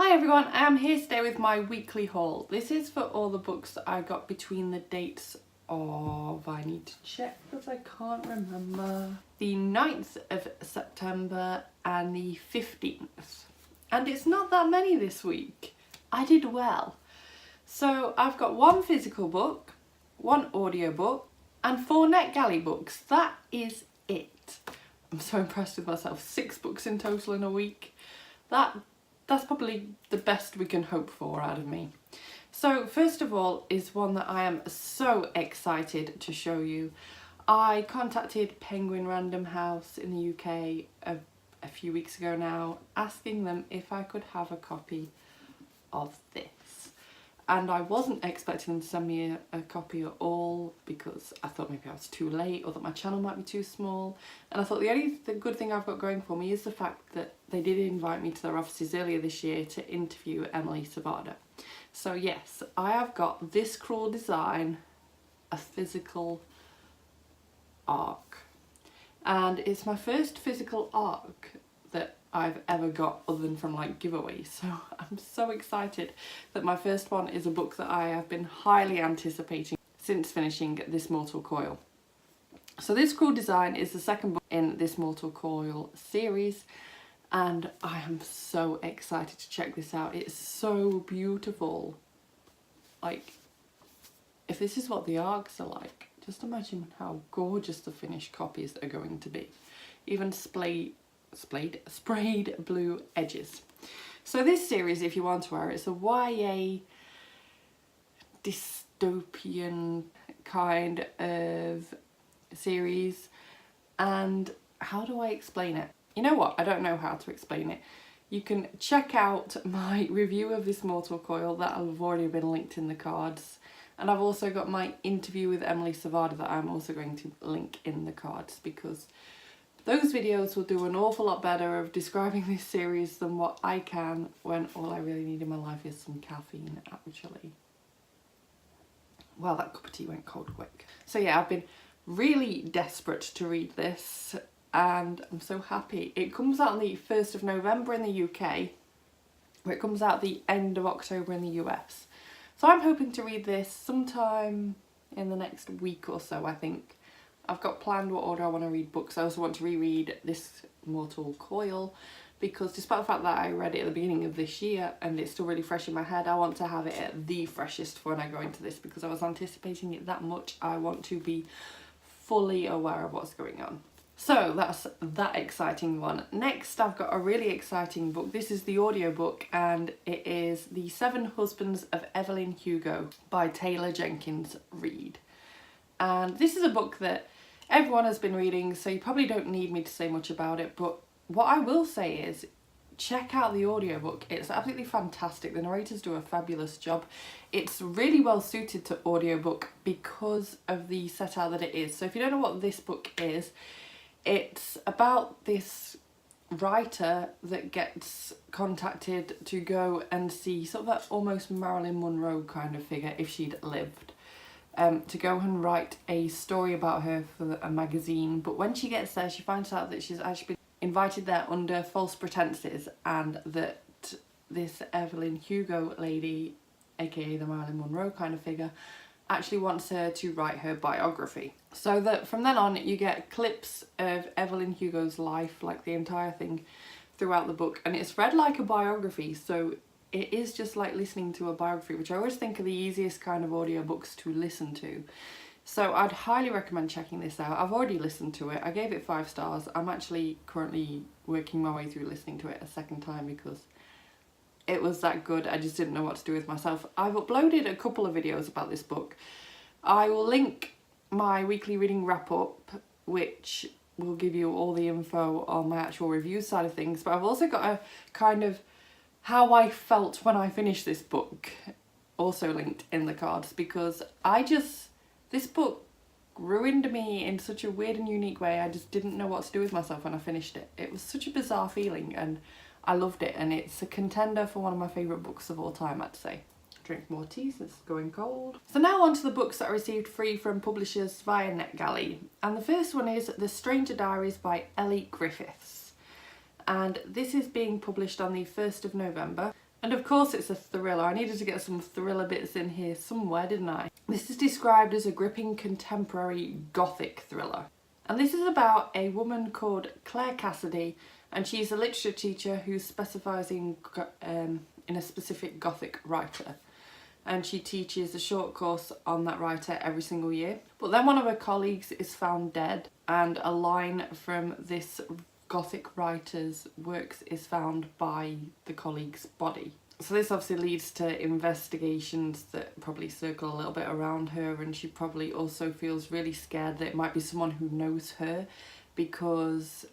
Hi everyone, I am here today with my weekly haul. This is for all the books that I got between the dates of, I need to check because I can't remember, the 9th of September and the 15th. And it's not that many this week. I did well. So I've got one physical book, one audiobook and 4 NetGalley books. That is it. I'm so impressed with myself. 6 books in total in a week. That's probably the best we can hope for out of me. So first of all is one that I am so excited to show you. I contacted Penguin Random House in the UK a few weeks ago now, asking them if I could have a copy of this. And I wasn't expecting them to send me a copy at all because I thought maybe I was too late or that my channel might be too small. And I thought the good thing I've got going for me is the fact that they did invite me to their offices earlier this year to interview Emily Suvada. So yes, I have got This Cruel Design, a physical ARC. And it's my first physical ARC that I've ever got other than from like giveaways, so I'm so excited that my first one is a book that I have been highly anticipating since finishing This Mortal Coil. So This Cruel Design is the second book in this Mortal Coil series and I am so excited to check this out. It's so beautiful. Like, if this is what the ARCs are like, just imagine how gorgeous the finished copies are going to be. Even sprayed blue edges. So this series, if you want to wear it, it's a YA dystopian kind of series. And how do I explain it? You know what? I don't know how to explain it. You can check out my review of This Mortal Coil that have already been linked in the cards. And I've also got my interview with Emily Suvada that I'm also going to link in the cards because those videos will do an awful lot better of describing this series than what I can when all I really need in my life is some caffeine, actually. Well, that cup of tea went cold quick. So yeah, I've been really desperate to read this and I'm so happy. It comes out on the 1st of November in the UK, where it comes out the end of October in the US. So I'm hoping to read this sometime in the next week or so, I think. I've got planned what order I want to read books. I also want to reread This Mortal Coil because despite the fact that I read it at the beginning of this year and it's still really fresh in my head, I want to have it at the freshest for when I go into this because I was anticipating it that much. I want to be fully aware of what's going on. So that's that exciting one. Next, I've got a really exciting book. This is the audiobook and it is The 7 Husbands of Evelyn Hugo by Taylor Jenkins Reid. And this is a book that everyone has been reading, so you probably don't need me to say much about it, but what I will say is check out the audiobook. It's absolutely fantastic. The narrators do a fabulous job. It's really well suited to audiobook because of the set out that it is. So if you don't know what this book is, it's about this writer that gets contacted to go and see sort of that almost Marilyn Monroe kind of figure if she'd lived. To go and write a story about her for a magazine, but when she gets there she finds out that she's actually been invited there under false pretenses and that this Evelyn Hugo lady, aka the Marilyn Monroe kind of figure, actually wants her to write her biography. So that from then on you get clips of Evelyn Hugo's life, like the entire thing throughout the book, and it's read like a biography, so it is just like listening to a biography, which I always think are the easiest kind of audiobooks to listen to. So I'd highly recommend checking this out. I've already listened to it. I gave it 5 stars. I'm actually currently working my way through listening to it a second time because it was that good. I just didn't know what to do with myself. I've uploaded a couple of videos about this book. I will link my weekly reading wrap up, which will give you all the info on my actual review side of things. But I've also got a kind of how I felt when I finished this book also linked in the cards because this book ruined me in such a weird and unique way. I just didn't know what to do with myself when I finished it. It was such a bizarre feeling and I loved it, and it's a contender for one of my favourite books of all time, I'd say. Drink more tea since it's going cold. So now on to the books that I received free from publishers via NetGalley. And the first one is The Stranger Diaries by Elly Griffiths. And this is being published on the 1st of November. And of course it's a thriller. I needed to get some thriller bits in here somewhere, didn't I? This is described as a gripping contemporary gothic thriller. And this is about a woman called Claire Cassidy, and she's a literature teacher who specifies in a specific gothic writer. And she teaches a short course on that writer every single year. But then one of her colleagues is found dead, and a line from this gothic writer's works is found by the colleague's body. So this obviously leads to investigations that probably circle a little bit around her, and she probably also feels really scared that it might be someone who knows her, because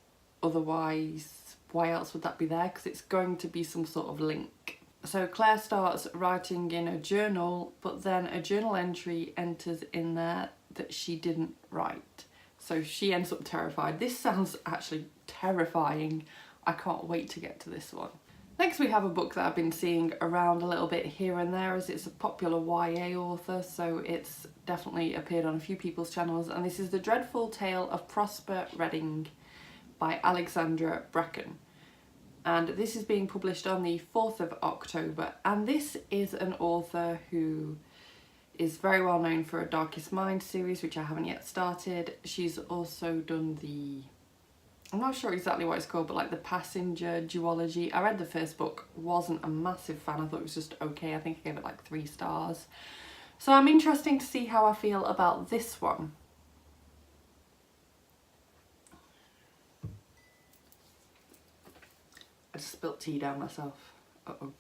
otherwise why else would that be there? Because it's going to be some sort of link. So Claire starts writing in a journal, but then a journal entry enters in there that she didn't write. So she ends up terrified. This sounds actually terrifying. I can't wait to get to this one. Next we have a book that I've been seeing around a little bit here and there, as it's a popular YA author, so it's definitely appeared on a few people's channels, and this is The Dreadful Tale of Prosper Redding by Alexandra Bracken. And this is being published on the 4th of October, and this is an author who is very well known for a Darkest Mind series, which I haven't yet started. She's also done the, I'm not sure exactly what it's called, but like the Passenger duology. I read the first book, wasn't a massive fan, I thought it was just okay. I think I gave it like 3 stars. So I'm interested to see how I feel about this one. I just spilt tea down myself. Uh-oh.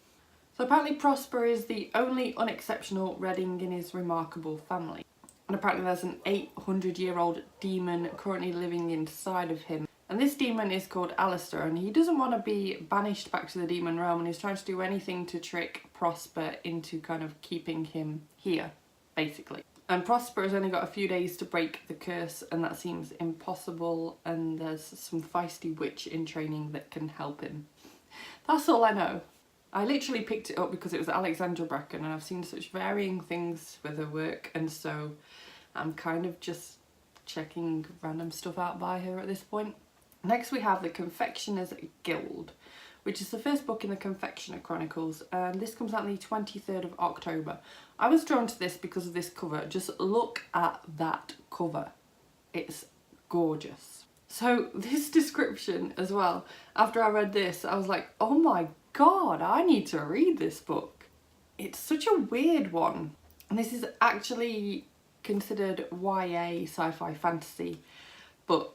So apparently Prosper is the only unexceptional Redding in his remarkable family. And apparently there's an 800-year-old demon currently living inside of him. And this demon is called Alistair, and he doesn't want to be banished back to the demon realm, and he's trying to do anything to trick Prosper into kind of keeping him here, basically. And Prosper has only got a few days to break the curse, and that seems impossible, and there's some feisty witch in training that can help him. That's all I know. I literally picked it up because it was Alexandra Bracken, and I've seen such varying things with her work, and so I'm kind of just checking random stuff out by her at this point. Next we have The Confectioner's Guild, which is the first book in the Confectioner Chronicles, and this comes out on the 23rd of October. I was drawn to this because of this cover. Just look at that cover. It's gorgeous. So this description as well, after I read this, I was like, oh my god, I need to read this book. It's such a weird one. And this is actually considered YA sci-fi fantasy, but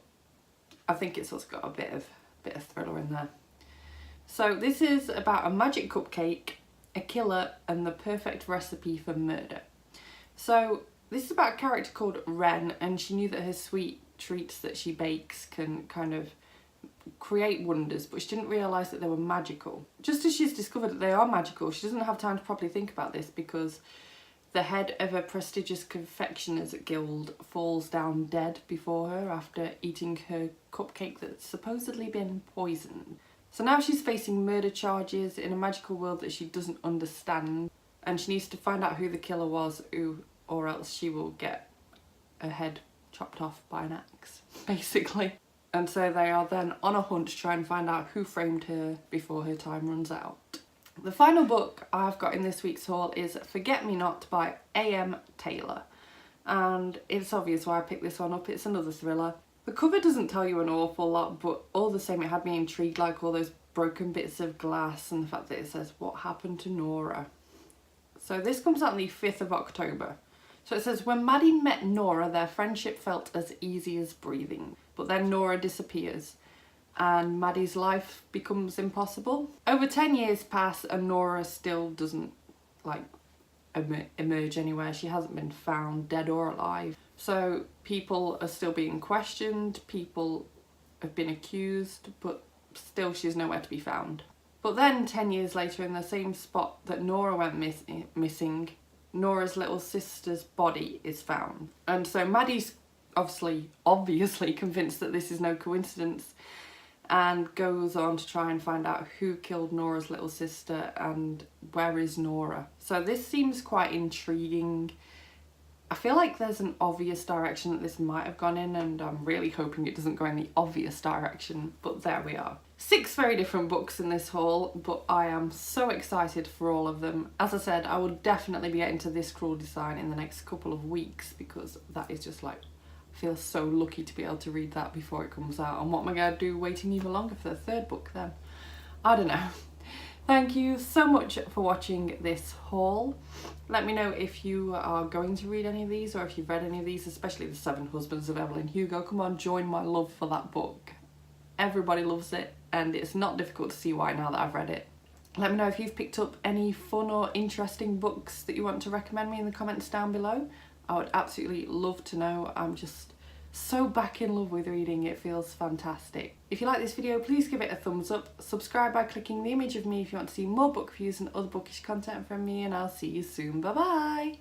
I think it's also got a bit of thriller in there. So this is about a magic cupcake, a killer, and the perfect recipe for murder. So this is about a character called Wren, and she knew that her sweet treats that she bakes can kind of create wonders, but she didn't realise that they were magical. Just as she's discovered that they are magical, she doesn't have time to properly think about this, because the head of a prestigious confectioner's guild falls down dead before her after eating her cupcake that's supposedly been poisoned. So now she's facing murder charges in a magical world that she doesn't understand, and she needs to find out who the killer was, or else she will get her head chopped off by an axe, basically. And so they are then on a hunt to try and find out who framed her before her time runs out. The final book I've got in this week's haul is Forget Me Not by A.M. Taylor. And it's obvious why I picked this one up. It's another thriller. The cover doesn't tell you an awful lot, but all the same it had me intrigued, like all those broken bits of glass and the fact that it says, "What happened to Nora?" So this comes out on the 5th of October. So it says, when Maddie met Nora, their friendship felt as easy as breathing. But then Nora disappears, and Maddie's life becomes impossible. Over 10 years pass, and Nora still doesn't, like, emerge anywhere. She hasn't been found, dead or alive. So people are still being questioned, people have been accused, but still she's nowhere to be found. But then 10 years later, in the same spot that Nora went missing, Nora's little sister's body is found. And so Maddie's obviously convinced that this is no coincidence, and goes on to try and find out who killed Nora's little sister and where is Nora. So this seems quite intriguing. I feel like there's an obvious direction that this might have gone in, and I'm really hoping it doesn't go in the obvious direction, but there we are. 6 very different books in this haul, but I am so excited for all of them. As I said, I will definitely be getting to This Cruel Design in the next couple of weeks, because that is just like, I feel so lucky to be able to read that before it comes out. And what am I going to do waiting even longer for the 3rd book then? I don't know. Thank you so much for watching this haul. Let me know if you are going to read any of these, or if you've read any of these, especially The 7 Husbands of Evelyn Hugo. Come on, join my love for that book. Everybody loves it, and it's not difficult to see why now that I've read it. Let me know if you've picked up any fun or interesting books that you want to recommend me in the comments down below. I would absolutely love to know. I'm just so back in love with reading, it feels fantastic. If you like this video, please give it a thumbs up. Subscribe by clicking the image of me if you want to see more book reviews and other bookish content from me, and I'll see you soon. Bye bye!